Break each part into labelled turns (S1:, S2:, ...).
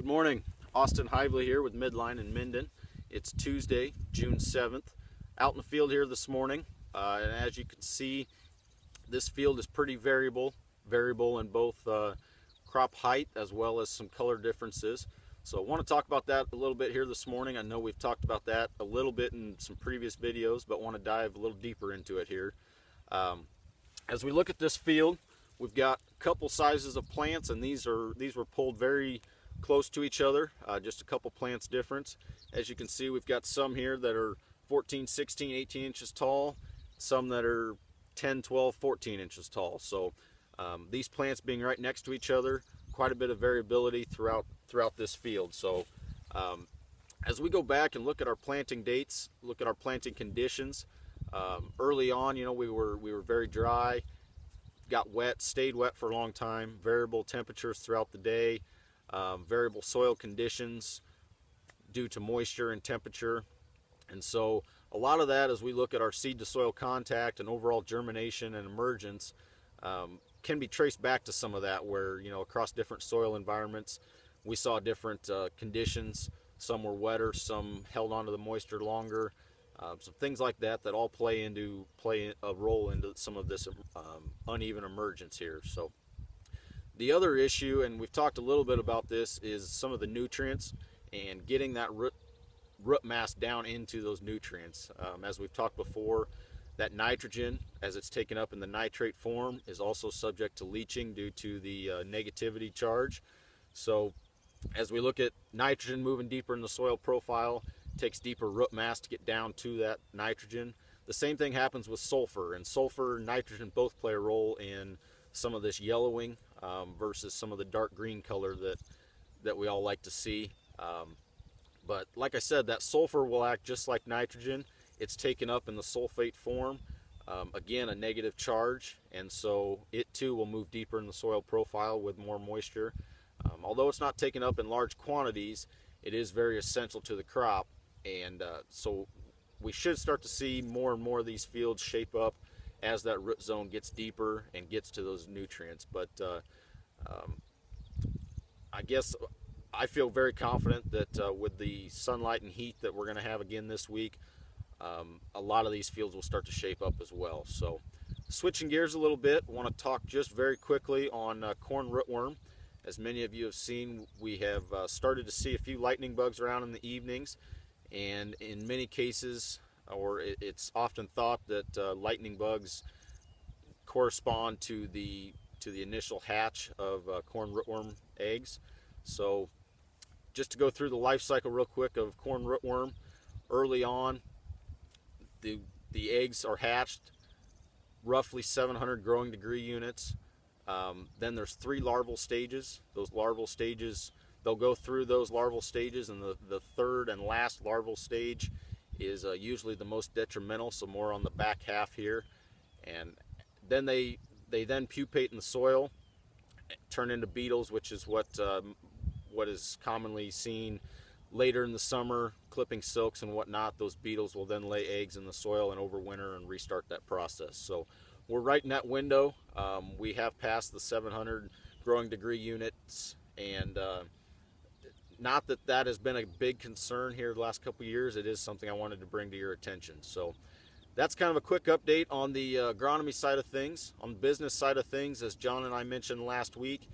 S1: Good morning. Austin Hively here with Midline in Minden. It's Tuesday, June 7th. Out in the field here this morning, and as you can see, this field is pretty variable in both crop height as well as some color differences. So I want to talk about that a little bit here this morning. I know we've talked about that a little bit in some previous videos, but want to dive a little deeper into it here. As we look at this field, we've got a couple sizes of plants, and these were pulled very close to each other, just a couple plants difference. As you can see, we've got some here that are 14, 16, 18 inches tall, some that are 10, 12, 14 inches tall. So these plants being right next to each other, quite a bit of variability throughout this field. So as we go back and look at our planting dates, look at our planting conditions, early on, we were very dry, got wet, stayed wet for a long time, variable temperatures throughout the day, variable soil conditions due to moisture and temperature. And so a lot of that, as we look at our seed to soil contact and overall germination and emergence, can be traced back to some of that, where across different soil environments we saw different conditions. Some were wetter, some held onto the moisture longer, some things like that all play a role into some of this uneven emergence here. So the other issue, and we've talked a little bit about this, is some of the nutrients and getting that root mass down into those nutrients. As we've talked before, that nitrogen, as it's taken up in the nitrate form, is also subject to leaching due to the negativity charge. So as we look at nitrogen moving deeper in the soil profile, it takes deeper root mass to get down to that nitrogen. The same thing happens with sulfur, and sulfur and nitrogen both play a role in some of this yellowing versus some of the dark green color that we all like to see. But like I said, that sulfur will act just like nitrogen. It's taken up in the sulfate form, again a negative charge, and so it too will move deeper in the soil profile with more moisture. Although it's not taken up in large quantities, it is very essential to the crop, and so we should start to see more and more of these fields shape up as that root zone gets deeper and gets to those nutrients. But I guess I feel very confident that with the sunlight and heat that we're going to have again this week, a lot of these fields will start to shape up as well. So switching gears a little bit, I want to talk just very quickly on corn rootworm. As many of you have seen, we have started to see a few lightning bugs around in the evenings, and in many cases, or it's often thought that lightning bugs correspond to the initial hatch of corn rootworm eggs. So just to go through the life cycle real quick of corn rootworm, early on the eggs are hatched, roughly 700 growing degree units. Then there's 3 larval stages. Those larval stages, they'll go through those larval stages, and the third and last larval stage is usually the most detrimental, so more on the back half here. And then they then pupate in the soil, turn into beetles, which is what is commonly seen later in the summer, clipping silks and whatnot. Those beetles will then lay eggs in the soil and overwinter and restart that process. So we're right in that window. We have passed the 700 growing degree units, and not that has been a big concern here the last couple of years. It is something I wanted to bring to your attention. So that's kind of a quick update on the agronomy side of things. On the business side of things, as John and I mentioned last week,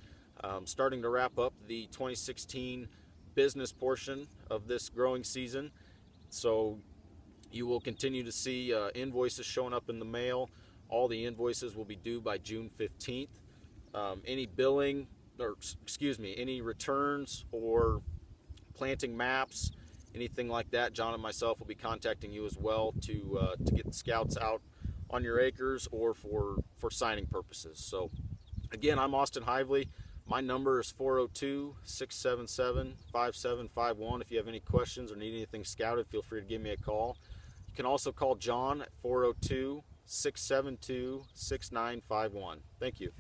S1: starting to wrap up the 2016 business portion of this growing season. So you will continue to see invoices showing up in the mail. All the invoices will be due by June 15th. Any billing, or excuse me, any returns or planting maps, anything like that, John and myself will be contacting you as well to get the scouts out on your acres or for signing purposes. So again, I'm Austin Hively. My number is 402-677-5751. If you have any questions or need anything scouted, feel free to give me a call. You can also call John at 402-672-6951. Thank you.